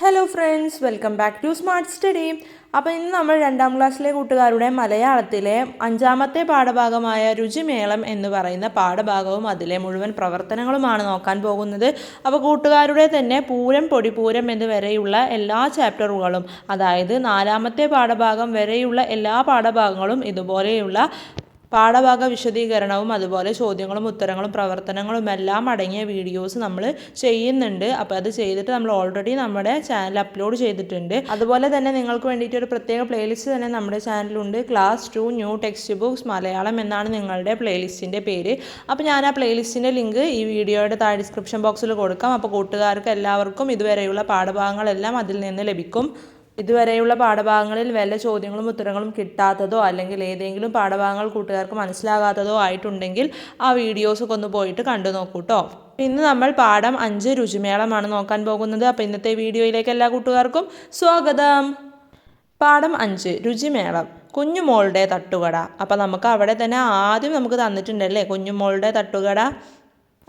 Hello friends, welcome back to smart study. അപ്പോൾ ഇന്ന് നമ്മൾ 2ാം ക്ലാസ്സിലെ കൂട്ടുകാരുടെ മലയാളത്തിലെ 5ാമത്തെ പാഠഭാഗമായ രുചിമേളം എന്ന് പറയുന്ന പാഠഭാഗവും അതിലെ മുഴുവൻ പ്രവർത്തനങ്ങളുമാണ് നോക്കാൻ പോകുന്നത്. അപ്പോൾ കൂട്ടുകാരുടെ തന്നെ പൂരം പൊടിപൂരം എന്ന് വരെയുള്ള എല്ലാ ചാപ്റ്ററുകളും, അതായത് 4ാമത്തെ പാഠഭാഗം വരെയുള്ള എല്ലാ പാഠഭാഗങ്ങളും ഇതുപോലെയുള്ള പാഠഭാഗ വിശദീകരണവും അതുപോലെ ചോദ്യങ്ങളും ഉത്തരങ്ങളും പ്രവർത്തനങ്ങളും എല്ലാം അടങ്ങിയ വീഡിയോസ് നമ്മൾ ചെയ്യുന്നുണ്ട്. അപ്പോൾ അത് ചെയ്തിട്ട് നമ്മൾ ഓൾറെഡി നമ്മുടെ ചാനൽ അപ്ലോഡ് ചെയ്തിട്ടുണ്ട്. അതുപോലെ തന്നെ നിങ്ങൾക്ക് വേണ്ടിയിട്ട് ഒരു പ്രത്യേക പ്ലേലിസ്റ്റ് തന്നെ നമ്മുടെ ചാനലുണ്ട്. Class 2 new text books Malayalam എന്നാണ് നിങ്ങളുടെ പ്ലേലിസ്റ്റിൻ്റെ പേര്. അപ്പോൾ ഞാൻ ആ പ്ലേലിസ്റ്റിൻ്റെ ലിങ്ക് ഈ വീഡിയോയുടെ താഴെ ഡിസ്ക്രിപ്ഷൻ ബോക്സിൽ കൊടുക്കാം. അപ്പോൾ കൂട്ടുകാർക്ക് എല്ലാവർക്കും ഇതുവരെയുള്ള പാഠഭാഗങ്ങളെല്ലാം അതിൽ നിന്ന് ലഭിക്കും. ഇതുവരെയുള്ള പാഠഭാഗങ്ങളിൽ വല്ല ചോദ്യങ്ങളും ഉത്തരങ്ങളും കിട്ടാത്തതോ അല്ലെങ്കിൽ ഏതെങ്കിലും പാഠഭാഗങ്ങൾ കൂട്ടുകാർക്ക് മനസ്സിലാകാത്തതോ ആയിട്ടുണ്ടെങ്കിൽ ആ വീഡിയോസൊക്കെ ഒന്ന് പോയിട്ട് കണ്ടു നോക്കൂ കേട്ടോ. ഇന്ന് നമ്മൾ പാഠം 5 രുചിമേളമാണ് നോക്കാൻ പോകുന്നത്. അപ്പോൾ ഇന്നത്തെ വീഡിയോയിലേക്ക് എല്ലാ കൂട്ടുകാർക്കും സ്വാഗതം. പാഠം 5 രുചിമേളം, കുഞ്ഞുമോളുടെ തട്ടുകട. അപ്പോൾ നമുക്ക് അവിടെ തന്നെ ആദ്യം നമുക്ക് തന്നിട്ടുണ്ടല്ലേ കുഞ്ഞുമോളുടെ തട്ടുകട.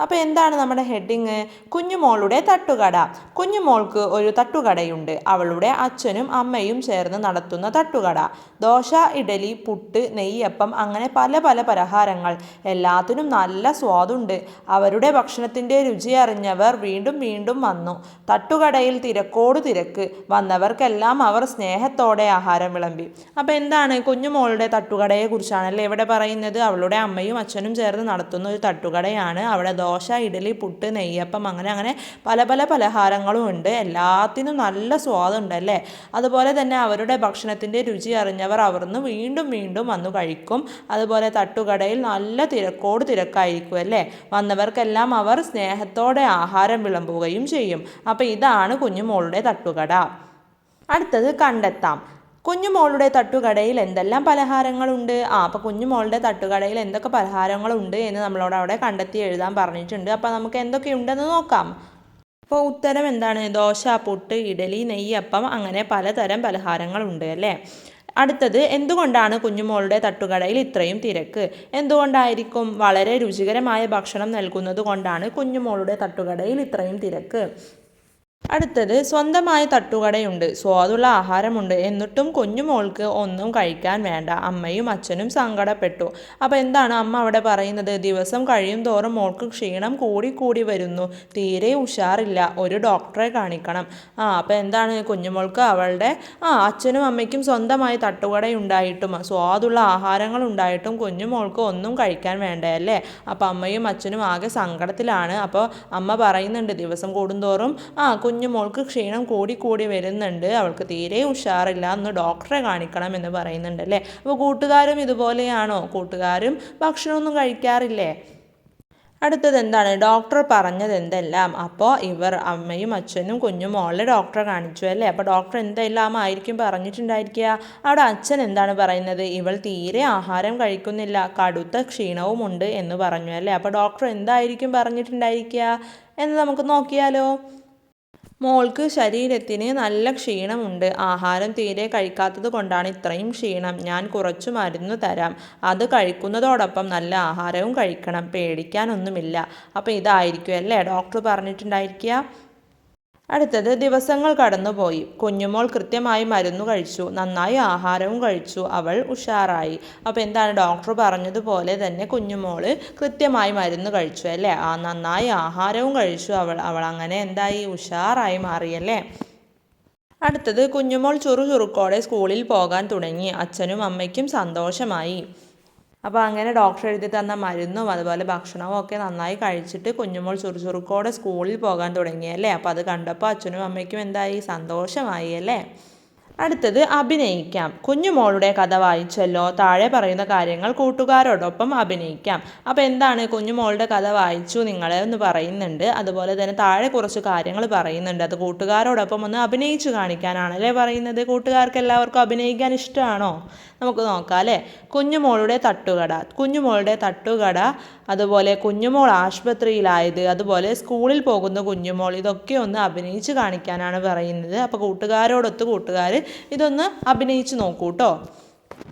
അപ്പോൾ എന്താണ് നമ്മുടെ ഹെഡിങ്? കുഞ്ഞുമോളുടെ തട്ടുകട. കുഞ്ഞുമോൾക്ക് ഒരു തട്ടുകടയുണ്ട്. അവളുടെ അച്ഛനും അമ്മയും ചേർന്ന് നടത്തുന്ന തട്ടുകട. ദോശ, ഇഡലി, പുട്ട്, നെയ്യപ്പം അങ്ങനെ പല പല പലഹാരങ്ങൾ. എല്ലാത്തിനും നല്ല സ്വാദുണ്ട്. അവരുടെ ഭക്ഷണത്തിൻ്റെ രുചി അറിഞ്ഞവർ വീണ്ടും വീണ്ടും വന്നു. തട്ടുകടയിൽ തിരക്കോട് തിരക്ക്. വന്നവർക്കെല്ലാം അവർ സ്നേഹത്തോടെ ആഹാരം വിളമ്പി. അപ്പോൾ എന്താണ് കുഞ്ഞുമോളുടെ തട്ടുകടയെ കുറിച്ചാണല്ലേ ഇവിടെ പറയുന്നത്. അവളുടെ അമ്മയും അച്ഛനും ചേർന്ന് നടത്തുന്ന ഒരു തട്ടുകടയാണ്. അവിടെ ദോശ, ഇഡലി, പുട്ട്, നെയ്യപ്പം അങ്ങനെ അങ്ങനെ പല പല പലഹാരങ്ങളും ഉണ്ട്. എല്ലാത്തിനും നല്ല സ്വാദുണ്ടല്ലേ. അതുപോലെ തന്നെ അവരുടെ ഭക്ഷണത്തിൻ്റെ രുചി അറിഞ്ഞവർ അവർന്ന് വീണ്ടും വീണ്ടും വന്നു കഴിക്കും. അതുപോലെ തട്ടുകടയിൽ നല്ല തിരക്കോട് തിരക്കായിരിക്കും അല്ലേ. വന്നവർക്കെല്ലാം അവർ സ്നേഹത്തോടെ ആഹാരം വിളമ്പുകയും ചെയ്യും. അപ്പോൾ ഇതാണ് കുഞ്ഞുമോളുടെ തട്ടുകട. അടുത്തത് കണ്ടെത്താം. കുഞ്ഞുമോളുടെ തട്ടുകടയിൽ എന്തെല്ലാം പലഹാരങ്ങളുണ്ട്? അപ്പോൾ കുഞ്ഞുമോളുടെ തട്ടുകടയിൽ എന്തൊക്കെ പലഹാരങ്ങളുണ്ട് എന്ന് നമ്മളോട് അവിടെ കണ്ടെത്തി എഴുതാൻ പറഞ്ഞിട്ടുണ്ട്. അപ്പോൾ നമുക്ക് എന്തൊക്കെയുണ്ടെന്ന് നോക്കാം. അപ്പോൾ ഉത്തരം എന്താണ്? ദോശ, പുട്ട്, ഇഡലി, നെയ്യപ്പം അങ്ങനെ പലതരം പലഹാരങ്ങളുണ്ട് അല്ലേ. അടുത്തത് എന്തുകൊണ്ടാണ് കുഞ്ഞുമോളുടെ തട്ടുകടയിൽ ഇത്രയും തിരക്ക്? എന്തുകൊണ്ടായിരിക്കും? വളരെ രുചികരമായ ഭക്ഷണം നൽകുന്നത് കൊണ്ടാണ് കുഞ്ഞുമോളുടെ തട്ടുകടയിൽ ഇത്രയും തിരക്ക്. അടുത്തത് സ്വന്തമായ തട്ടുകടയുണ്ട്, സ്വാദുള്ള ആഹാരമുണ്ട്, എന്നിട്ടും കുഞ്ഞുമോൾക്ക് ഒന്നും കഴിക്കാൻ വേണ്ട. അമ്മയും അച്ഛനും സങ്കടപ്പെട്ടു. അപ്പോൾ എന്താണ് അമ്മ അവിടെ പറയുന്നത്? ദിവസം കഴിയും തോറും മോൾക്ക് ക്ഷീണം കൂടി കൂടി വരുന്നു, തീരെ ഉഷാറില്ല, ഒരു ഡോക്ടറെ കാണിക്കണം. അപ്പോൾ എന്താണ് കുഞ്ഞുമോൾക്ക് അവളുടെ അച്ഛനും അമ്മയ്ക്കും സ്വന്തമായി തട്ടുകടയുണ്ടായിട്ടും സ്വാദുള്ള ആഹാരങ്ങൾ ഉണ്ടായിട്ടും കുഞ്ഞുമോൾക്ക് ഒന്നും കഴിക്കാൻ വേണ്ടയല്ലേ. അപ്പോൾ അമ്മയും അച്ഛനും ആകെ സങ്കടത്തിലാണ്. അപ്പോൾ അമ്മ പറയുന്നുണ്ട് ദിവസം കൂടുന്തോറും കുഞ്ഞുമോൾക്ക് ക്ഷീണം കൂടി കൂടി വരുന്നുണ്ട്, അവൾക്ക് തീരെ ഉഷാറില്ല, ഒന്ന് ഡോക്ടറെ കാണിക്കണം എന്ന് പറയുന്നുണ്ട് അല്ലേ. അപ്പോൾ കൂട്ടുകാരും ഇതുപോലെയാണോ? കൂട്ടുകാരും ഭക്ഷണമൊന്നും കഴിക്കാറില്ലേ? അടുത്തത് എന്താണ്? ഡോക്ടർ പറഞ്ഞത് എന്തെല്ലാം? അപ്പോൾ ഇവർ അമ്മയും അച്ഛനും കുഞ്ഞുമോളെ ഡോക്ടറെ കാണിച്ചു അല്ലേ. അപ്പോൾ ഡോക്ടർ എന്തെല്ലാം ആയിരിക്കും പറഞ്ഞിട്ടുണ്ടായിരിക്കുക? അവിടെ അച്ഛൻ എന്താണ് പറയുന്നത്? ഇവൾ തീരെ ആഹാരം കഴിക്കുന്നില്ല, കടുത്ത ക്ഷീണവുമുണ്ട് എന്ന് പറഞ്ഞു അല്ലേ. അപ്പോൾ ഡോക്ടർ എന്തായിരിക്കും പറഞ്ഞിട്ടുണ്ടായിരിക്കുക എന്ന് നമുക്ക് നോക്കിയാലോ. മോൾക്ക് ശരീരത്തിന് നല്ല ക്ഷീണമുണ്ട്, ആഹാരം തീരെ കഴിക്കാത്തത് കൊണ്ടാണ് ഇത്രയും ക്ഷീണം. ഞാൻ കുറച്ചു മരുന്ന് തരാം, അത് കഴിക്കുന്നതോടൊപ്പം നല്ല ആഹാരവും കഴിക്കണം, പേടിക്കാനൊന്നുമില്ല. അപ്പോൾ ഇതായിരിക്കും അല്ലേ ഡോക്ടർ പറഞ്ഞിട്ടുണ്ടായിരിക്കുക. അടുത്തത് ദിവസങ്ങൾ കടന്നുപോയി. കുഞ്ഞുമോൾ കൃത്യമായി മരുന്ന് കഴിച്ചു, നന്നായി ആഹാരവും കഴിച്ചു, അവൾ ഉഷാറായി. അപ്പോൾ എന്താണ് ഡോക്ടർ പറഞ്ഞതുപോലെ തന്നെ കുഞ്ഞുമോൾ കൃത്യമായി മരുന്ന് കഴിച്ചു അല്ലേ. നന്നായി ആഹാരവും കഴിച്ചു, അവൾ അങ്ങനെ എന്തായി? ഉഷാറായി മാറിയല്ലേ. അടുത്തത് കുഞ്ഞുമോൾ ചുറുചുറുക്കോടെ സ്കൂളിൽ പോകാൻ തുടങ്ങി, അച്ഛനും അമ്മയ്ക്കും സന്തോഷമായി. അപ്പോൾ അങ്ങനെ ഡോക്ടർ എഴുതി തന്ന മരുന്നും അതുപോലെ ഭക്ഷണവും ഒക്കെ നന്നായി കഴിച്ചിട്ട് കുഞ്ഞുമോൾ ചുറുചുറുക്കോടെ സ്കൂളിൽ പോകാൻ തുടങ്ങിയല്ലേ. അപ്പോൾ അത് കണ്ടപ്പോൾ അച്ഛനും അമ്മയ്ക്കും എന്തായി? സന്തോഷമായി അല്ലേ. അടുത്തത് അഭിനയിക്കാം. കുഞ്ഞുമോളുടെ കഥ വായിച്ചല്ലോ, താഴെ പറയുന്ന കാര്യങ്ങൾ കൂട്ടുകാരോടൊപ്പം അഭിനയിക്കാം. അപ്പോൾ എന്താണ് കുഞ്ഞുമോളുടെ കഥ വായിച്ചു നിങ്ങളെ എന്ന് പറയുന്നുണ്ട്. അതുപോലെ തന്നെ താഴെ കുറച്ച് കാര്യങ്ങൾ പറയുന്നുണ്ട്. അത് കൂട്ടുകാരോടൊപ്പം ഒന്ന് അഭിനയിച്ചു കാണിക്കാനാണല്ലേ പറയുന്നത്. കൂട്ടുകാർക്ക് എല്ലാവർക്കും അഭിനയിക്കാൻ ഇഷ്ടമാണോ? നമുക്ക് നോക്കാം അല്ലേ. കുഞ്ഞുമോളുടെ തട്ടുകട, അതുപോലെ കുഞ്ഞുമോൾ ആശുപത്രിയിലായത്, അതുപോലെ സ്കൂളിൽ പോകുന്ന കുഞ്ഞുമോൾ, ഇതൊക്കെ ഒന്ന് അഭിനയിച്ച് കാണിക്കാനാണ് പറയുന്നത്. അപ്പോൾ കൂട്ടുകാരോടൊത്ത് കൂട്ടുകാർ ഇതൊന്ന് അഭിനയിച്ച് നോക്കൂ കേട്ടോ.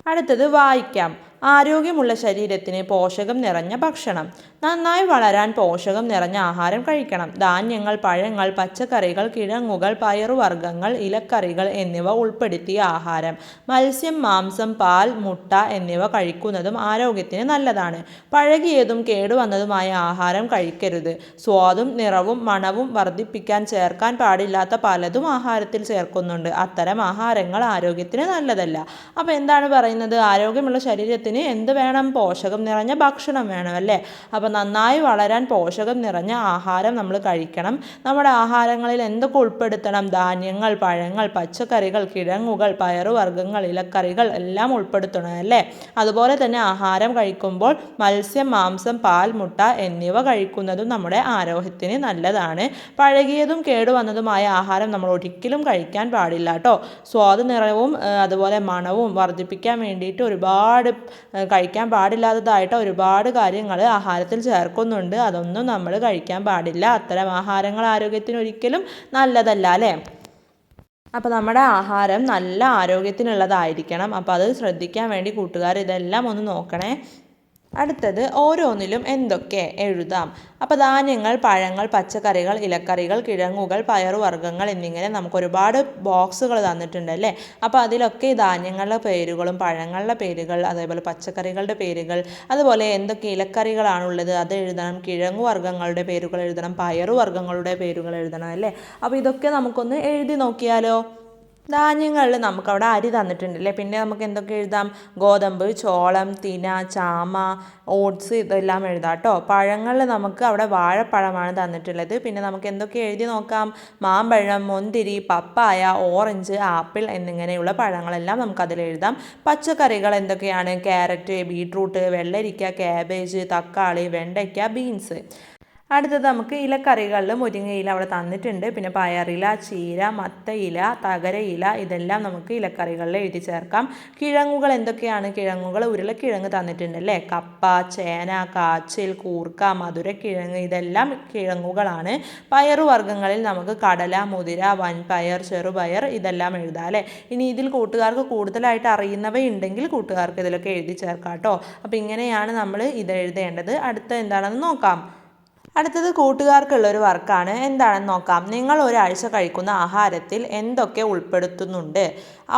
അടുത്തത് വായിക്കാം. ആരോഗ്യമുള്ള ശരീരത്തിന് പോഷകം നിറഞ്ഞ ഭക്ഷണം. നന്നായി വളരാൻ പോഷകം നിറഞ്ഞ ആഹാരം കഴിക്കണം. ധാന്യങ്ങൾ, പഴങ്ങൾ, പച്ചക്കറികൾ, കിഴങ്ങുകൾ, പയറുവർഗ്ഗങ്ങൾ, ഇലക്കറികൾ എന്നിവ ഉൾപ്പെടുത്തിയ ആഹാരം. മത്സ്യം, മാംസം, പാൽ, മുട്ട എന്നിവ കഴിക്കുന്നതും ആരോഗ്യത്തിന് നല്ലതാണ്. പഴകിയതും കേടുവന്നതുമായ ആഹാരം കഴിക്കരുത്. സ്വാദും നിറവും മണവും വർദ്ധിപ്പിക്കാൻ ചേർക്കാൻ പാടില്ലാത്ത പലതും ആഹാരത്തിൽ ചേർക്കുന്നുണ്ട്. അത്തരം ആഹാരങ്ങൾ ആരോഗ്യത്തിന് നല്ലതല്ല. അപ്പോൾ എന്താണ് പറയുന്നത്? ആരോഗ്യമുള്ള ശരീരത്തിന് എന്ത് വേണം? പോഷകം നിറഞ്ഞ ഭക്ഷണം വേണം അല്ലേ? അപ്പോൾ നന്നായി വളരാൻ പോഷകം നിറഞ്ഞ ആഹാരം നമ്മൾ കഴിക്കണം. നമ്മുടെ ആഹാരങ്ങളിൽ എന്തൊക്കെ ഉൾപ്പെടുത്തണം? ധാന്യങ്ങൾ, പഴങ്ങൾ, പച്ചക്കറികൾ, കിഴങ്ങുകൾ, പയറുവർഗ്ഗങ്ങൾ, ഇലക്കറികൾ എല്ലാം ഉൾപ്പെടുത്തണം അല്ലേ? അതുപോലെ തന്നെ ആഹാരം കഴിക്കുമ്പോൾ മത്സ്യം, മാംസം, പാൽ, മുട്ട എന്നിവ കഴിക്കുന്നതും നമ്മുടെ ആരോഗ്യത്തിന് നല്ലതാണ്. പഴകിയതും കേടുവന്നതുമായ ആഹാരം നമ്മൾ ഒരിക്കലും കഴിക്കാൻ പാടില്ല കേട്ടോ. സ്വാദ് നിറവും അതുപോലെ മണവും വർദ്ധിപ്പിക്കാൻ വേണ്ടിയിട്ട് ഒരുപാട് കഴിക്കാൻ പാടില്ലാത്തതായിട്ട് ഒരുപാട് കാര്യങ്ങൾ ആഹാരത്തിൽ ചേർക്കുന്നുണ്ട്. അതൊന്നും നമ്മൾ കഴിക്കാൻ പാടില്ല. അത്തരം ആഹാരങ്ങൾ ആരോഗ്യത്തിന് ഒരിക്കലും നല്ലതല്ല അല്ലേ? അപ്പോൾ നമ്മുടെ ആഹാരം നല്ല ആരോഗ്യത്തിനുള്ളതായിരിക്കണം. അപ്പോൾ അത് ശ്രദ്ധിക്കാൻ വേണ്ടി കൂട്ടുകാർ ഇതെല്ലാം ഒന്ന് നോക്കണേ. അടുത്തത് ഓരോന്നിലും എന്തൊക്കെ എഴുതാം. അപ്പോൾ ധാന്യങ്ങൾ, പഴങ്ങൾ, പച്ചക്കറികൾ, ഇലക്കറികൾ, കിഴങ്ങുകൾ, പയറുവർഗ്ഗങ്ങൾ എന്നിങ്ങനെ നമുക്ക് ഒരുപാട് ബോക്സുകൾ തന്നിട്ടുണ്ട് അല്ലേ? അപ്പോൾ അതിലൊക്കെ ഈ ധാന്യങ്ങളുടെ പേരുകളും പഴങ്ങളുടെ പേരുകൾ, അതേപോലെ പച്ചക്കറികളുടെ പേരുകൾ, അതുപോലെ എന്തൊക്കെ ഇലക്കറികളാണുള്ളത് അത് എഴുതണം. കിഴങ്ങുവർഗ്ഗങ്ങളുടെ പേരുകൾ എഴുതണം. പയറുവർഗ്ഗങ്ങളുടെ പേരുകൾ എഴുതണം അല്ലേ? അപ്പോൾ ഇതൊക്കെ നമുക്കൊന്ന് എഴുതി നോക്കിയാലോ? ധാന്യങ്ങളിൽ നമുക്കവിടെ അരി തന്നിട്ടുണ്ടല്ലേ. പിന്നെ നമുക്ക് എന്തൊക്കെ എഴുതാം? ഗോതമ്പ്, ചോളം, തിന, ചാമ, ഓട്സ് ഇതെല്ലാം എഴുതാം കേട്ടോ. പഴങ്ങളിൽ നമുക്ക് അവിടെ വാഴപ്പഴമാണ് തന്നിട്ടുള്ളത്. പിന്നെ നമുക്ക് എന്തൊക്കെ എഴുതി നോക്കാം? മാമ്പഴം, മുന്തിരി, പപ്പായ, ഓറഞ്ച്, ആപ്പിൾ എന്നിങ്ങനെയുള്ള പഴങ്ങളെല്ലാം നമുക്കതിൽ എഴുതാം. പച്ചക്കറികൾ എന്തൊക്കെയാണ്? ക്യാരറ്റ്, ബീട്രൂട്ട്, വെള്ളരിക്ക, ക്യാബേജ്, തക്കാളി, വെണ്ടയ്ക്ക, ബീൻസ്. അടുത്തത് നമുക്ക് ഇലക്കറികളിൽ മുരിങ്ങയില അവിടെ തന്നിട്ടുണ്ട്. പിന്നെ പയറില, ചീര, മത്തയില, തകരയില ഇതെല്ലാം നമുക്ക് ഇലക്കറികളിൽ എഴുതി ചേർക്കാം. കിഴങ്ങുകൾ എന്തൊക്കെയാണ്? കിഴങ്ങുകൾ ഉരുളക്കിഴങ്ങ് തന്നിട്ടുണ്ട് അല്ലേ? കപ്പ, ചേന, കാച്ചിൽ, കൂർക്ക, മധുരക്കിഴങ്ങ് ഇതെല്ലാം കിഴങ്ങുകളാണ്. പയറുവർഗ്ഗങ്ങളിൽ നമുക്ക് കടല, മുതിര, വൻപയർ, ചെറുപയർ ഇതെല്ലാം എഴുതാം അല്ലേ? ഇനി ഇതിൽ കൂട്ടുകാർക്ക് കൂടുതലായിട്ട് അറിയുന്നവയുണ്ടെങ്കിൽ കൂട്ടുകാർക്ക് ഇതിലൊക്കെ എഴുതി ചേർക്കാം കേട്ടോ. അപ്പോൾ ഇങ്ങനെയാണ് നമ്മൾ ഇത് എഴുതേണ്ടത്. അടുത്ത എന്താണെന്ന് നോക്കാം. അടുത്തത് കൂട്ടുകാർക്കുള്ളൊരു വർക്കാണ്. എന്താണെന്ന് നോക്കാം. നിങ്ങൾ ഒരാഴ്ച കഴിക്കുന്ന ആഹാരത്തിൽ എന്തൊക്കെ ഉൾപ്പെടുത്തുന്നുണ്ട്?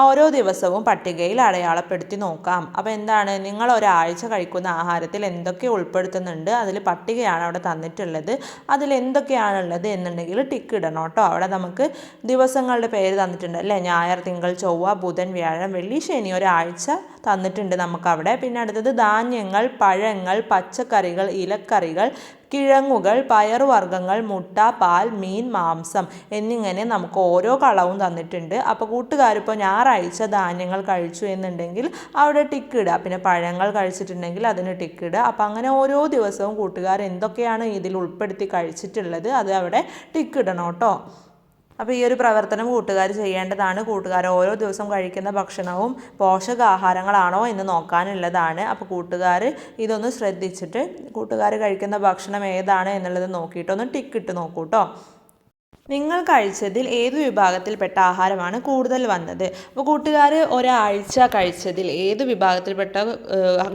ഓരോ ദിവസവും പട്ടികയിൽ അടയാളപ്പെടുത്തി നോക്കാം. അപ്പോൾ എന്താണ്? നിങ്ങൾ ഒരാഴ്ച കഴിക്കുന്ന ആഹാരത്തിൽ എന്തൊക്കെ ഉൾപ്പെടുത്തുന്നുണ്ട്? അതിൽ പട്ടികയാണ് അവിടെ തന്നിട്ടുള്ളത്. അതിൽ എന്തൊക്കെയാണുള്ളത് എന്നുണ്ടെങ്കിൽ ടിക്ക് ഇടണം കേട്ടോ. അവിടെ നമുക്ക് ദിവസങ്ങളുടെ പേര് തന്നിട്ടുണ്ട് അല്ലേ? ഞായർ, തിങ്കൾ, ചൊവ്വ, ബുധൻ, വ്യാഴം, വെള്ളി, ശനി ഒരാഴ്ച തന്നിട്ടുണ്ട് നമുക്കവിടെ. പിന്നെ അടുത്തത് ധാന്യങ്ങൾ, പഴങ്ങൾ, പച്ചക്കറികൾ, ഇലക്കറികൾ, കിഴങ്ങുകൾ, പയറുവർഗ്ഗങ്ങൾ, മുട്ട, പാൽ, മീൻ, മാംസം എന്നിങ്ങനെ നമുക്ക് ഓരോ കളവും തന്നിട്ടുണ്ട്. അപ്പോൾ കൂട്ടുകാരിപ്പോൾ ഞായറാഴ്ച ധാന്യങ്ങൾ കഴിച്ചു എന്നുണ്ടെങ്കിൽ അവിടെ ടിക്ക് ഇടുക. പിന്നെ പഴങ്ങൾ കഴിച്ചിട്ടുണ്ടെങ്കിൽ അതിന് ടിക്ക് ഇടുക. അപ്പോൾ അങ്ങനെ ഓരോ ദിവസവും കൂട്ടുകാർ എന്തൊക്കെയാണ് ഇതിൽ ഉൾപ്പെടുത്തി കഴിച്ചിട്ടുള്ളത് അത് അവിടെ ടിക്ക് ഇടണം കേട്ടോ. അപ്പോൾ ഈ ഒരു പ്രവർത്തനം കൂട്ടുകാർ ചെയ്യേണ്ടതാണ്. കൂട്ടുകാർ ഓരോ ദിവസം കഴിക്കുന്ന ഭക്ഷണവും പോഷകാഹാരങ്ങളാണോ എന്ന് നോക്കാനുള്ളതാണ്. അപ്പോൾ കൂട്ടുകാർ ഇതൊന്ന് ശ്രദ്ധിച്ചിട്ട് കൂട്ടുകാർ കഴിക്കുന്ന ഭക്ഷണം ഏതാണ് എന്നുള്ളത് നോക്കിയിട്ടൊന്ന് ടിക്കിട്ട് നോക്കൂ കേട്ടോ. നിങ്ങൾ കഴിച്ചതിൽ ഏത് വിഭാഗത്തിൽപ്പെട്ട ആഹാരമാണ് കൂടുതൽ വന്നത്? അപ്പോൾ കൂട്ടുകാർ ഒരാഴ്ച കഴിച്ചതിൽ ഏത് വിഭാഗത്തിൽപ്പെട്ട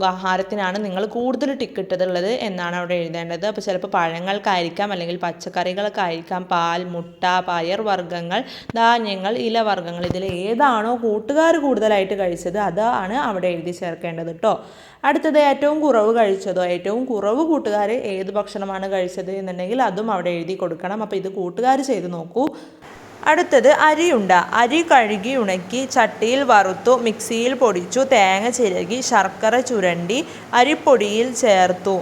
ആഹാരത്തിനാണ് നിങ്ങൾ കൂടുതൽ ടിക്കിട്ടതുള്ളത് എന്നാണ് അവിടെ എഴുതേണ്ടത്. അപ്പോൾ ചിലപ്പോൾ പഴങ്ങൾക്കായിരിക്കാം, അല്ലെങ്കിൽ പച്ചക്കറികൾക്കായിരിക്കാം, പാൽ, മുട്ട, പയർ വർഗ്ഗങ്ങൾ, ധാന്യങ്ങൾ, ഇലവർഗ്ഗങ്ങൾ ഇതിൽ ഏതാണോ കൂട്ടുകാർ കൂടുതലായിട്ട് കഴിച്ചത് അതാണ് അവിടെ എഴുതി ചേർക്കേണ്ടത് കേട്ടോ. അടുത്തത് ഏറ്റവും കുറവ് കഴിച്ചതോ? ഏറ്റവും കുറവ് കൂട്ടുകാർ ഏത് ഭക്ഷണമാണ് കഴിച്ചത് എന്നുണ്ടെങ്കിൽ അതും അവിടെ എഴുതി കൊടുക്കണം. അപ്പോൾ ഇത് കൂട്ടുകാർ ചെയ്ത് നോക്കൂ. അടുത്തത് അരിയുണ്ട. അരി കഴുകി ഉണക്കി ചട്ടിയിൽ വറുത്തു, മിക്സിയിൽ പൊടിച്ചു, തേങ്ങ ചിരകി, ശർക്കര ചുരണ്ടി അരിപ്പൊടിയിൽ ചേർത്തു,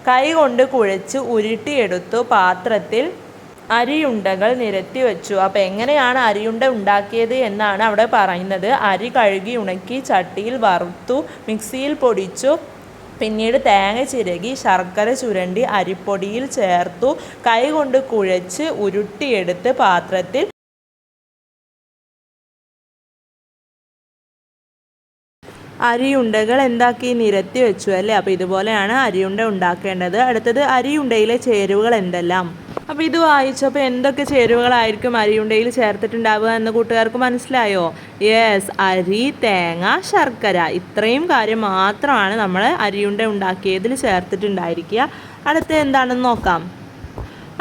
കൈകൊണ്ട് കുഴച്ച് ഉരുട്ടിയെടുത്തു, പാത്രത്തിൽ അരിയുണ്ടകൾ നിരത്തി വെച്ചു. അപ്പോൾ എങ്ങനെയാണ് അരിയുണ്ട ഉണ്ടാക്കിയത് എന്നാണ് അവിടെ പറയുന്നത്. അരി കഴുകി ഉണക്കി ചട്ടിയിൽ വറുത്തു, മിക്സിയിൽ പൊടിച്ചു, പിന്നീട് തേങ്ങ ചിരകി ശർക്കര ചുരണ്ടി അരിപ്പൊടിയിൽ ചേർത്തു, കൈകൊണ്ട് കുഴച്ച് ഉരുട്ടിയെടുത്ത് പാത്രത്തിൽ അരിയുണ്ടകൾ എന്താക്കി? നിരത്തി വെച്ചു അല്ലേ? അപ്പോൾ ഇതുപോലെയാണ് അരിയുണ്ട ഉണ്ടാക്കേണ്ടത്. അടുത്തത് അരിയുണ്ടയിലെ ചേരുവകൾ എന്തെല്ലാം? അപ്പോൾ ഇത് വായിച്ചപ്പോൾ എന്തൊക്കെ ചേരുവകളായിരിക്കും അരിയുണ്ടയിൽ ചേർത്തിട്ടുണ്ടാവുക എന്ന് കൂട്ടുകാർക്ക് മനസ്സിലായോ? യെസ്, അരി, തേങ്ങ, ശർക്കര, ഇത്രയും കാര്യം മാത്രമാണ് നമ്മൾ അരിയുണ്ട ഉണ്ടാക്കിയതിൽ ചേർത്തിട്ടുണ്ടായിരിക്കുക. അടുത്ത എന്താണെന്ന് നോക്കാം.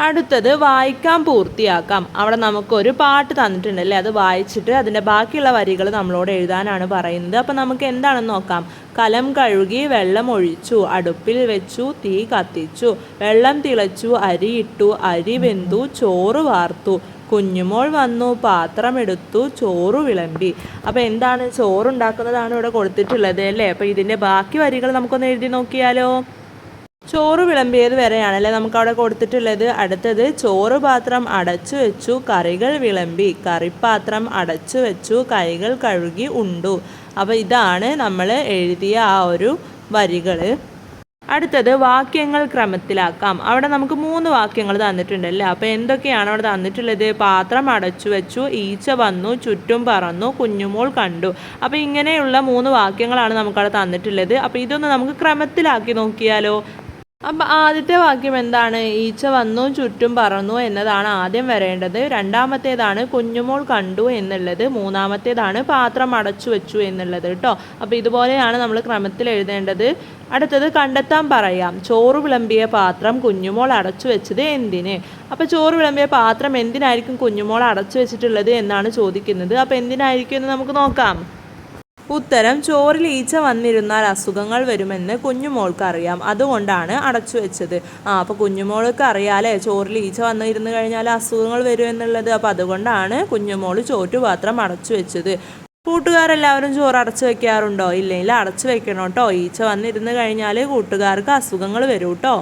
അടുത്തത് വായിക്കാൻ പൂർത്തിയാക്കാം. അവിടെ നമുക്കൊരു പാട്ട് തന്നിട്ടുണ്ടല്ലേ, അത് വായിച്ചിട്ട് അതിൻ്റെ ബാക്കിയുള്ള വരികൾ നമ്മളോട് എഴുതാനാണ് പറയുന്നത്. അപ്പം നമുക്ക് എന്താണെന്ന് നോക്കാം. കലം കഴുകി വെള്ളം ഒഴിച്ചു, അടുപ്പിൽ വെച്ചു, തീ കത്തിച്ചു, വെള്ളം തിളച്ചു, അരി ഇട്ടു, അരി വെന്തു, ചോറ് വാർത്തു, കുഞ്ഞുമോൾ വന്നു, പാത്രമെടുത്തു, ചോറ് വിളമ്പി. അപ്പോൾ എന്താണ്, ചോറുണ്ടാക്കുന്നതാണ് ഇവിടെ കൊടുത്തിട്ടുള്ളത് അല്ലേ. അപ്പോൾ ഇതിൻ്റെ ബാക്കി വരികൾ നമുക്കൊന്ന് എഴുതി നോക്കിയാലോ. ചോറ് വിളമ്പിയത് വരെയാണല്ലേ നമുക്കവിടെ കൊടുത്തിട്ടുള്ളത്. അടുത്തത് ചോറ് പാത്രം അടച്ചു വെച്ചു, കറികൾ വിളമ്പി, കറിപ്പാത്രം അടച്ചു വെച്ചു, കൈകൾ കഴുകി ഉണ്ടു. അപ്പോൾ ഇതാണ് നമ്മൾ എഴുതിയ ആ ഒരു വരികൾ. അടുത്തത് വാക്യങ്ങൾ ക്രമത്തിലാക്കാം. അവിടെ നമുക്ക് 3 വാക്യങ്ങൾ തന്നിട്ടുണ്ടല്ലേ. അപ്പോൾ എന്തൊക്കെയാണ് അവിടെ തന്നിട്ടുള്ളത്? പാത്രം അടച്ചു വെച്ചു, ഈച്ച വന്നു, ചുറ്റും പറന്നു, കുഞ്ഞുമോൾ കണ്ടു. അപ്പോൾ ഇങ്ങനെയുള്ള 3 വാക്യങ്ങളാണ് നമുക്കവിടെ തന്നിട്ടുള്ളത്. അപ്പോൾ ഇതൊന്ന് നമുക്ക് ക്രമത്തിലാക്കി നോക്കിയാലോ. അപ്പം ആദ്യത്തെ വാക്യം എന്താണ്? ഈച്ച വന്നു, ചുറ്റും പറന്നു എന്നതാണ് ആദ്യം വരേണ്ടത്. രണ്ടാമത്തേതാണ് കുഞ്ഞുമോൾ കണ്ടു എന്നുള്ളത്. മൂന്നാമത്തേതാണ് പാത്രം അടച്ചു വെച്ചു എന്നുള്ളത് കേട്ടോ. അപ്പോൾ ഇതുപോലെയാണ് നമ്മൾ ക്രമത്തിൽ എഴുതേണ്ടത്. അടുത്തത് കണ്ടെത്താൻ പറയാം. ചോറ് വിളമ്പിയ പാത്രം കുഞ്ഞുമോൾ അടച്ചു വെച്ചത് എന്തിന്? അപ്പോൾ ചോറ് വിളമ്പിയ പാത്രം എന്തിനായിരിക്കും കുഞ്ഞുമോൾ അടച്ചു വെച്ചിട്ടുള്ളത് എന്നാണ് ചോദിക്കുന്നത്. അപ്പോൾ എന്തിനായിരിക്കും എന്ന് നമുക്ക് നോക്കാം. ഉത്തരം, ചോറിൽ ഈച്ച വന്നിരുന്നാൽ അസുഖങ്ങൾ വരുമെന്ന് കുഞ്ഞുമോൾക്ക് അറിയാം, അതുകൊണ്ടാണ് അടച്ചു വെച്ചത്. അപ്പോൾ കുഞ്ഞുമോൾക്ക് അറിയാലേ ചോറിൽ ഈച്ച വന്നിരുന്നു കഴിഞ്ഞാൽ അസുഖങ്ങൾ വരും എന്നുള്ളത്. അപ്പോൾ അതുകൊണ്ടാണ് കുഞ്ഞുമോൾ ചോറ്റുപാത്രം അടച്ചു വെച്ചത്. കൂട്ടുകാരെല്ലാവരും ചോറ് അടച്ചു വെക്കാറുണ്ടോ? ഇല്ലെങ്കിൽ അടച്ചു വെക്കണം കേട്ടോ. ഈച്ച വന്നിരുന്നു കഴിഞ്ഞാൽ കൂട്ടുകാർക്ക് അസുഖങ്ങൾ വരും കേട്ടോ.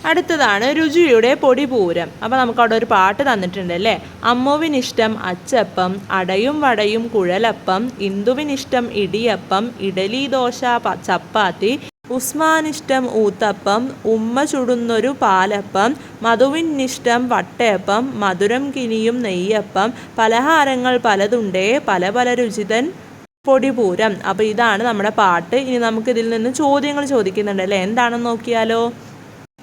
അടുത്തതാണ് രുചിയുടെ പൊടിപൂരം. അപ്പോൾ നമുക്കവിടെ ഒരു പാട്ട് തന്നിട്ടുണ്ടല്ലേ. അമ്മുവിനിഷ്ടം അച്ചപ്പം, അടയും വടയും കുഴലപ്പം, ഇന്ദുവിനിഷ്ടം ഇടിയപ്പം, ഇഡലി ദോശ ചപ്പാത്തി, ഉസ്മാനിഷ്ടം ഊത്തപ്പം, ഉമ്മ ചുടുന്നൊരു പാലപ്പം, മധുവിനിഷ്ടം വട്ടയപ്പം, മധുരം കിനിയും നെയ്യപ്പം, പലഹാരങ്ങൾ പലതുണ്ടേ, പല പല രുചിതൻ പൊടിപൂരം. അപ്പോൾ ഇതാണ് നമ്മുടെ പാട്ട്. ഇനി നമുക്കിതിൽ നിന്ന് ചോദ്യങ്ങൾ ചോദിക്കുന്നുണ്ടല്ലേ, എന്താണെന്ന് നോക്കിയാലോ.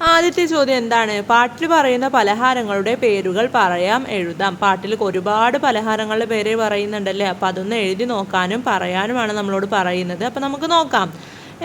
ആദ്യത്തെ ചോദ്യം എന്താണ്? പാട്ടിൽ പറയുന്ന പലഹാരങ്ങളുടെ പേരുകൾ പറയാം, എഴുതാം. പാട്ടിൽ ഒരുപാട് പലഹാരങ്ങളുടെ പേര് പറയുന്നുണ്ടല്ലേ. അപ്പോൾ അതൊന്ന് എഴുതി നോക്കാനും പറയാനുമാണ് നമ്മളോട് പറയുന്നത്. അപ്പോൾ നമുക്ക് നോക്കാം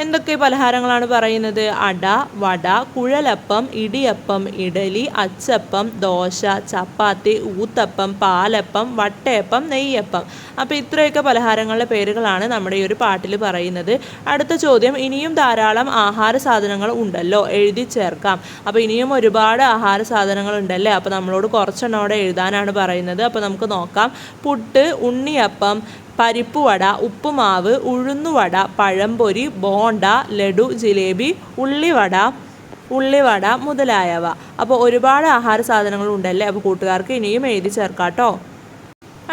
എന്തൊക്കെ പലഹാരങ്ങളാണ് പറയുന്നത്. അട, വട, കുഴലപ്പം, ഇടിയപ്പം, ഇഡലി, അച്ചപ്പം, ദോശ, ചപ്പാത്തി, ഊത്തപ്പം, പാലപ്പം, വട്ടയപ്പം, നെയ്യപ്പം. അപ്പോൾ ഇത്രയൊക്കെ പലഹാരങ്ങളുടെ പേരുകളാണ് നമ്മുടെ ഈ ഒരു പാട്ടിൽ പറയുന്നത്. അടുത്ത ചോദ്യം, ഇനിയും ധാരാളം ആഹാര സാധനങ്ങൾ ഉണ്ടല്ലോ, എഴുതി ചേർക്കാം. അപ്പോൾ ഇനിയും ഒരുപാട് ആഹാര സാധനങ്ങൾ ഉണ്ടല്ലേ. അപ്പോൾ നമ്മളോട് കുറച്ചെണ്ണം അവിടെ എഴുതാനാണ് പറയുന്നത്. അപ്പോൾ നമുക്ക് നോക്കാം. പുട്ട്, ഉണ്ണിയപ്പം, പരിപ്പുവട, ഉപ്പുമാവ്, ഉഴുന്നുവട, പഴംപൊരി, ബോണ്ട, ലഡു, ജിലേബി, ഉള്ളിവട മുതലായവ. അപ്പോൾ ഒരുപാട് ആഹാര സാധനങ്ങൾ ഉണ്ടല്ലേ. അപ്പോൾ കൂട്ടുകാർക്ക് ഇനിയും എഴുതി ചേർക്കാട്ടോ.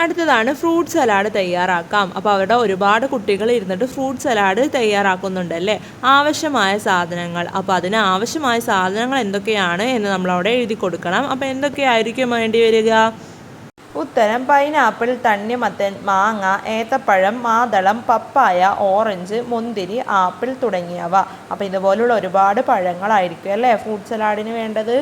അടുത്തതാണ് ഫ്രൂട്ട് സലാഡ് തയ്യാറാക്കാം. അപ്പോൾ അവിടെ ഒരുപാട് കുട്ടികൾ ഇരുന്നിട്ട് ഫ്രൂട്ട് സലാഡ് തയ്യാറാക്കുന്നുണ്ടല്ലേ. ആവശ്യമായ സാധനങ്ങൾ. അപ്പോൾ അതിന് ആവശ്യമായ സാധനങ്ങൾ എന്തൊക്കെയാണ് എന്ന് നമ്മളവിടെ എഴുതി കൊടുക്കണം. അപ്പോൾ എന്തൊക്കെയായിരിക്കും വേണ്ടി വരിക? ഉത്തരം, പൈനാപ്പിൾ, തണ്ണിമത്തൻ, മാങ്ങ, ഏത്തപ്പഴം, മാതളം, പപ്പായ, ഓറഞ്ച്, മുന്തിരി, ആപ്പിൾ തുടങ്ങിയവ. അപ്പോൾ ഇതുപോലുള്ള ഒരുപാട് പഴങ്ങളായിരിക്കും അല്ലേ ഫ്രൂട്ട് സലാഡിന് വേണ്ടത്.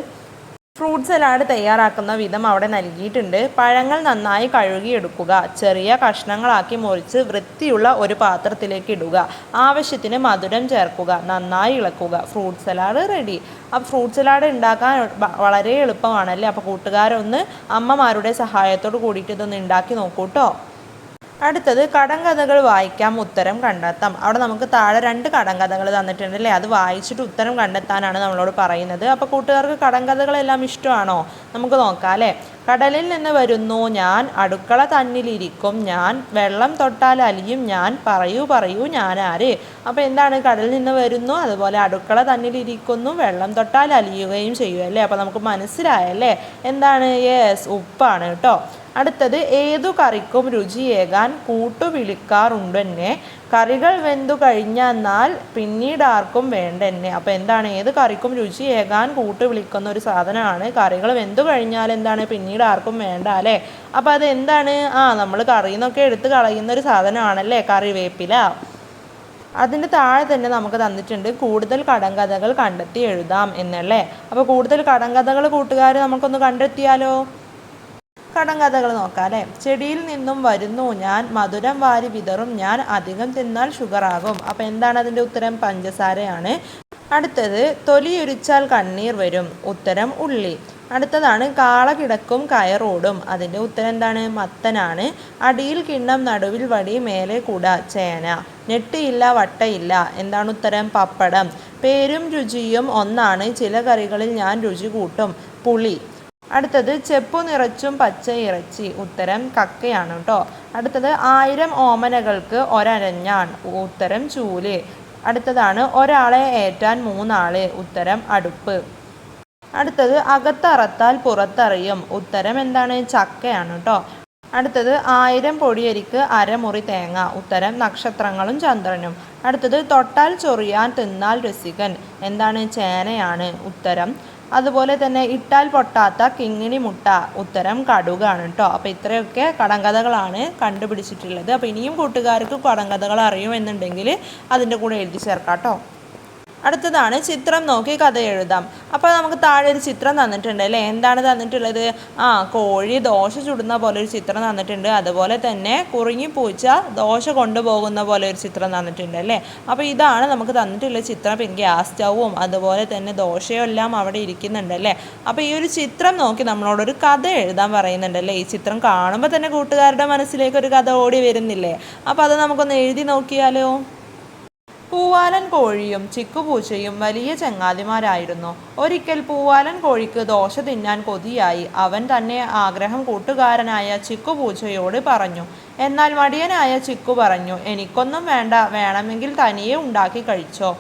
ഫ്രൂട്ട് സലാഡ് തയ്യാറാക്കുന്ന വിധം അവിടെ നൽകിയിട്ടുണ്ട്. പഴങ്ങൾ നന്നായി കഴുകിയെടുക്കുക. ചെറിയ കഷ്ണങ്ങളാക്കി മുറിച്ച് വൃത്തിയുള്ള ഒരു പാത്രത്തിലേക്ക് ഇടുക. ആവശ്യത്തിന് മധുരം ചേർക്കുക. നന്നായി ഇളക്കുക. Fruit salad ready. അപ്പോൾ ഫ്രൂട്ട് സലാഡ് ഉണ്ടാക്കാൻ വളരെ എളുപ്പമാണല്ലേ. അപ്പോൾ കൂട്ടുകാരൊന്ന് അമ്മമാരുടെ സഹായത്തോട് കൂടിയിട്ട് ഇതൊന്ന് ഉണ്ടാക്കി നോക്കൂ കേട്ടോ. അടുത്തത് കടങ്കഥകൾ വായിക്കാം, ഉത്തരം കണ്ടെത്താം. അവിടെ നമുക്ക് താഴെ 2 കടങ്കഥകൾ തന്നിട്ടുണ്ടല്ലേ. അത് വായിച്ചിട്ട് ഉത്തരം കണ്ടെത്താനാണ് നമ്മളോട് പറയുന്നത്. അപ്പോൾ കൂട്ടുകാർക്ക് കടങ്കഥകളെല്ലാം ഇഷ്ടമാണോ? നമുക്ക് നോക്കാം അല്ലേ. കടലിൽ നിന്ന് വരുന്നു ഞാൻ, അടുക്കള തന്നിലിരിക്കും ഞാൻ, വെള്ളം തൊട്ടാൽ അലിയും ഞാൻ, പറയൂ പറയൂ ഞാനാര്. അപ്പോൾ എന്താണ്? കടലിൽ നിന്ന് വരുന്നു, അതുപോലെ അടുക്കള തന്നിലിരിക്കുന്നു, വെള്ളം തൊട്ടാൽ അലിയുകയും ചെയ്യും അല്ലേ. അപ്പോൾ നമുക്ക് മനസ്സിലായല്ലേ എന്താണ്? യെസ്, ഉപ്പാണ് കേട്ടോ. അടുത്തത്, ഏതു കറിക്കും രുചിയേകാൻ കൂട്ടു വിളിക്കാറുണ്ടെന്നെ, കറികൾ വെന്തു കഴിഞ്ഞെന്നാൽ പിന്നീട് ആർക്കും വേണ്ടെന്നെ. അപ്പോൾ എന്താണ്? ഏത് കറിക്കും രുചിയേകാൻ കൂട്ടു വിളിക്കുന്ന ഒരു സാധനമാണ്. കറികൾ വെന്തു കഴിഞ്ഞാൽ എന്താണ്? പിന്നീട് ആർക്കും വേണ്ട അല്ലേ. അപ്പോൾ അത് എന്താണ്? നമ്മൾ കറിയിൽ നിന്നൊക്കെ എടുത്ത് കളയുന്ന ഒരു സാധനമാണല്ലേ കറിവേപ്പില. അതിൻ്റെ താഴെ തന്നെ നമുക്ക് തന്നിട്ടുണ്ട് കൂടുതൽ കടങ്കഥകൾ കണ്ടെത്തി എഴുതാം എന്നല്ലേ. അപ്പോൾ കൂടുതൽ കടങ്കഥകൾ കൂട്ടുകാർ നമുക്കൊന്ന് കണ്ടെത്തിയാലോ? കടങ്കഥകൾ നോക്കാം അല്ലേ. ചെടിയിൽ നിന്നും വരുന്നു ഞാൻ, മധുരം വാരി വിതറും ഞാൻ, അധികം തിന്നാൽ ഷുഗറാകും. അപ്പോൾ എന്താണ് അതിൻ്റെ ഉത്തരം? പഞ്ചസാരയാണ്. അടുത്തത് തൊലിയൊരിച്ചാൽ കണ്ണീർ വരും. ഉത്തരം ഉള്ളി. അടുത്തതാണ് കാള കിടക്കും കയറോടും. അതിൻ്റെ ഉത്തരം എന്താണ്? മത്തനാണ്. അടിയിൽ കിണ്ണം നടുവിൽ വടി മേലെ കുട. ചേന. ഞെട്ടിയില്ല വട്ടയില്ല. എന്താണ് ഉത്തരം? പപ്പടം. പേരും രുചിയും ഒന്നാണ്, ചില കറികളിൽ ഞാൻ രുചി കൂട്ടും. പുളി. അടുത്തത് ചെപ്പു നിറച്ചും പച്ച ഇറച്ചി. ഉത്തരം കക്കയാണ് കേട്ടോ. അടുത്തത് 1000 ഓമനകൾക്ക് ഒരരഞ്ഞാൺ. ഉത്തരം ചൂല്. അടുത്തതാണ് ഒരാളെ ഏറ്റാൻ 3 ആള്. ഉത്തരം അടുപ്പ്. അടുത്തത് അകത്തറത്താൽ പുറത്തറിയും. ഉത്തരം എന്താണ്? ചക്കയാണ് കേട്ടോ. അടുത്തത് 1000 പൊടിയരിക്ക് അരമുറി തേങ്ങ. ഉത്തരം നക്ഷത്രങ്ങളും ചന്ദ്രനും. അടുത്തത് തൊട്ടാൽ ചൊറിയാൻ തിന്നാൽ രസികൻ. എന്താണ്? ചേനയാണ്. ഉത്തരം. അതുപോലെ തന്നെ ഇട്ടാൽ പൊട്ടാത്ത കിങ്ങിണി മുട്ട. ഉത്തരം കടുകാണ് കേട്ടോ. അപ്പോൾ ഇത്രയൊക്കെ കടങ്കഥകളാണ് കണ്ടുപിടിച്ചിട്ടുള്ളത്. അപ്പോൾ ഇനിയും കൂട്ടുകാർക്ക് കടങ്കഥകൾ അറിയുമെന്നുണ്ടെങ്കിൽ അതിൻ്റെ കൂടെ എഴുതി ചേർക്കാം കേട്ടോ. അടുത്തതാണ് ചിത്രം നോക്കി കഥ എഴുതാം. അപ്പോൾ നമുക്ക് താഴെ ഒരു ചിത്രം തന്നിട്ടുണ്ട് അല്ലേ. എന്താണ് തന്നിട്ടുള്ളത്? കോഴി ദോശ ചുടുന്ന പോലെ ഒരു ചിത്രം തന്നിട്ടുണ്ട്. അതുപോലെ തന്നെ കുറുങ്ങിപ്പൂച്ച ദോശ കൊണ്ടുപോകുന്ന പോലെ ഒരു ചിത്രം തന്നിട്ടുണ്ട് അല്ലേ. അപ്പോൾ ഇതാണ് നമുക്ക് തന്നിട്ടുള്ള ചിത്രം. പിന്നെ ഗ്യാസ് സ്റ്റൗവും അതുപോലെ തന്നെ ദോശയും എല്ലാം അവിടെ ഇരിക്കുന്നുണ്ട് അല്ലേ. അപ്പോൾ ഈ ഒരു ചിത്രം നോക്കി നമ്മളോടൊരു കഥ എഴുതാൻ പറയുന്നുണ്ടല്ലേ. ഈ ചിത്രം കാണുമ്പോൾ തന്നെ കൂട്ടുകാരുടെ മനസ്സിലേക്ക് ഒരു കഥ ഓടി വരുന്നില്ലേ. അപ്പോൾ അത് നമുക്കൊന്ന് എഴുതി നോക്കിയാലോ? പൂവാലൻ കോഴിയും ചിക്കുപൂച്ചയും വലിയ ചങ്ങാതിമാരായിരുന്നു. ഒരിക്കൽ പൂവാലൻ കോഴിക്ക് ദോശ തിന്നാൻ കൊതിയായി. അവൻ തന്നെ ആഗ്രഹം കൂട്ടുകാരനായ ചിക്കുപൂച്ചയോട് പറഞ്ഞു. എന്നാൽ മടിയനായ ചിക്കു പറഞ്ഞു, എനിക്കൊന്നും വേണ്ട, വേണമെങ്കിൽ തനിയെ ഉണ്ടാക്കി കഴിച്ചോ.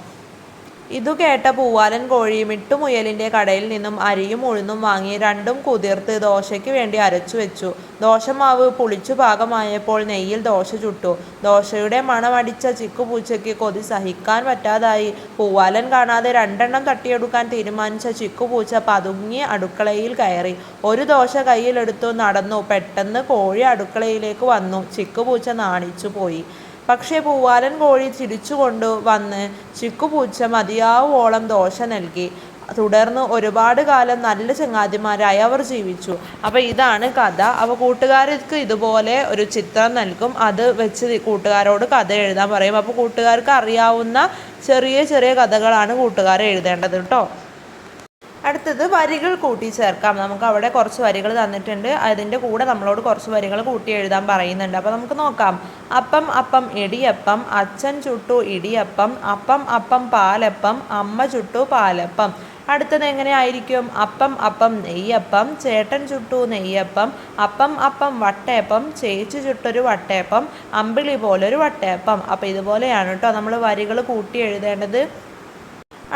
ഇതു കേട്ട പൂവാലൻ കോഴി മിട്ടുമുയലിൻ്റെ കടയിൽ നിന്നും അരിയും ഉഴുന്നും വാങ്ങി രണ്ടും കുതിർത്ത് ദോശയ്ക്ക് വേണ്ടി അരച്ചു വെച്ചു. ദോശമാവ് പുളിച്ചു പാകമായപ്പോൾ നെയ്യിൽ ദോശ ചുട്ടു. ദോശയുടെ മണമടിച്ച ചിക്കുപൂച്ചയ്ക്ക് കൊതി സഹിക്കാൻ പറ്റാതായി. പൂവാലൻ കാണാതെ 2 എണ്ണം തട്ടിയെടുക്കാൻ തീരുമാനിച്ച ചിക്കുപൂച്ച പതുങ്ങി അടുക്കളയിൽ കയറി. ഒരു ദോശ കയ്യിലെടുത്തു നടന്നു. പെട്ടെന്ന് കോഴി അടുക്കളയിലേക്ക് വന്നു. ചിക്കുപൂച്ച നാണിച്ചു പോയി. പക്ഷേ പൂവാലൻ കോഴി ചിരിച്ചുകൊണ്ട് വന്ന് ചിക്കുപൂച്ച മതിയാവോളം ദോശ നൽകി. തുടർന്ന് ഒരുപാട് കാലം നല്ല ചങ്ങാതിമാരായി അവർ ജീവിച്ചു. അപ്പോൾ ഇതാണ് കഥ. അപ്പോൾ കൂട്ടുകാർക്ക് ഇതുപോലെ ഒരു ചിത്രം നൽകും. അത് വെച്ച് കൂട്ടുകാരോട് കഥ എഴുതാൻ പറയും. അപ്പോൾ കൂട്ടുകാർക്ക് അറിയാവുന്ന ചെറിയ ചെറിയ കഥകളാണ് കൂട്ടുകാർ എഴുതേണ്ടത് കേട്ടോ. അടുത്തത് വരികൾ കൂട്ടിച്ചേർക്കാം. നമുക്ക് അവിടെ കുറച്ച് വരികൾ തന്നിട്ടുണ്ട്. അതിൻ്റെ കൂടെ നമ്മളോട് കുറച്ച് വരികൾ കൂട്ടി എഴുതാൻ പറയുന്നുണ്ട്. അപ്പോൾ നമുക്ക് നോക്കാം. അപ്പം അപ്പം ഇടിയപ്പം, അച്ഛൻ ചുട്ടു ഇടിയപ്പം, അപ്പം അപ്പം പാലപ്പം, അമ്മ ചുട്ടു പാലപ്പം. അടുത്തത് എങ്ങനെയായിരിക്കും? അപ്പം അപ്പം നെയ്യപ്പം, ചേട്ടൻ ചുട്ടു നെയ്യപ്പം, അപ്പം അപ്പം വട്ടയപ്പം, ചേച്ചി ചുട്ടൊരു വട്ടയപ്പം, അമ്പിളി പോലൊരു വട്ടയപ്പം. അപ്പോൾ ഇതുപോലെയാണ് കേട്ടോ നമ്മൾ വരികൾ കൂട്ടി എഴുതേണ്ടത്.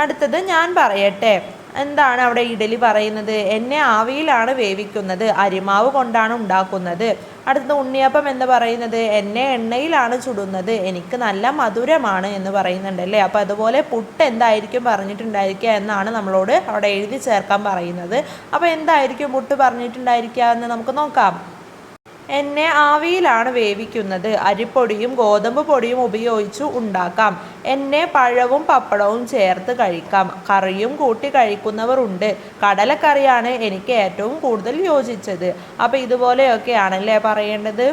അടുത്തത് ഞാൻ പറയട്ടെ. എന്താണ് അവിടെ ഇഡലി പറയുന്നത്? എന്നെ ആവിയിലാണ് വേവിക്കുന്നത്, അരിമാവ് കൊണ്ടാണ് ഉണ്ടാക്കുന്നത്. അടുത്തത് ഉണ്ണിയപ്പം എന്ന് പറയുന്നത് എന്നെ എണ്ണയിലാണ് ചുടുന്നത്, എനിക്ക് നല്ല മധുരമാണ് എന്ന് പറയുന്നുണ്ടല്ലേ. അപ്പോൾ അതുപോലെ പുട്ട് എന്തായിരിക്കും പറഞ്ഞിട്ടുണ്ടായിരിക്കുക എന്നാണ് നമ്മളോട് അവിടെ എഴുതി ചേർക്കാൻ പറയുന്നത്. അപ്പോൾ എന്തായിരിക്കും പുട്ട് പറഞ്ഞിട്ടുണ്ടായിരിക്കുക എന്ന് നമുക്ക് നോക്കാം. എന്നെ ആവിയിലാണ് വേവിക്കുന്നത്, അരിപ്പൊടിയും ഗോതമ്പ് പൊടിയും ഉപയോഗിച്ചു ഉണ്ടാക്കാം. എന്നെ പഴവും പപ്പടവും ചേർത്ത് കഴിക്കാം, കറിയും കൂട്ടി കഴിക്കുന്നവർ ഉണ്ട്. കടലക്കറിയാണ് എനിക്ക് ഏറ്റവും കൂടുതൽ യോജിച്ചത്. അപ്പോൾ ഇതുപോലെയൊക്കെയാണല്ലേ പറയേണ്ടത്.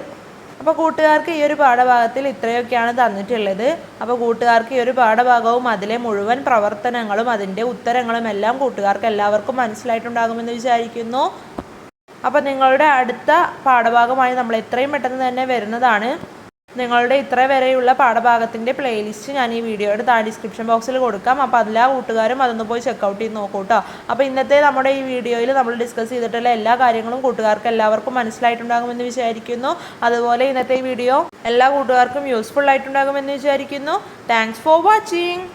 അപ്പോൾ കൂട്ടുകാർക്ക് ഈ ഒരു പാഠഭാഗത്തിൽ ഇത്രയൊക്കെയാണ് തന്നിട്ടുള്ളത്. അപ്പോൾ കൂട്ടുകാർക്ക് ഈ ഒരു പാഠഭാഗവും അതിലെ മുഴുവൻ പ്രവർത്തനങ്ങളും അതിൻ്റെ ഉത്തരങ്ങളും എല്ലാം കൂട്ടുകാർക്ക് എല്ലാവർക്കും മനസ്സിലായിട്ടുണ്ടാകുമെന്ന് വിചാരിക്കുന്നു. അപ്പോൾ നിങ്ങളുടെ അടുത്ത പാഠഭാഗമായി നമ്മൾ എത്രയും പെട്ടെന്ന് തന്നെ വരുന്നതാണ്. നിങ്ങളുടെ ഇത്ര വരെയുള്ള പാഠഭാഗത്തിൻ്റെ പ്ലേലിസ്റ്റ് ഞാൻ ഈ വീഡിയോയുടെ താഴെ ഡിസ്ക്രിപ്ഷൻ ബോക്സിൽ കൊടുക്കാം. അപ്പോൾ എല്ലാ കൂട്ടുകാരും അതൊന്ന് പോയി ചെക്കൗട്ട് ചെയ്ത് നോക്കൂ കേട്ടോ. അപ്പോൾ ഇന്നത്തെ നമ്മുടെ ഈ വീഡിയോയിൽ നമ്മൾ ഡിസ്കസ് ചെയ്തിട്ടുള്ള എല്ലാ കാര്യങ്ങളും കൂട്ടുകാർക്ക് എല്ലാവർക്കും മനസ്സിലായിട്ടുണ്ടാകുമെന്ന് വിചാരിക്കുന്നു. അതുപോലെ ഇന്നത്തെ ഈ വീഡിയോ എല്ലാ കൂട്ടുകാർക്കും യൂസ്ഫുൾ ആയിട്ടുണ്ടാകുമെന്ന് വിചാരിക്കുന്നു. Thanks for watching.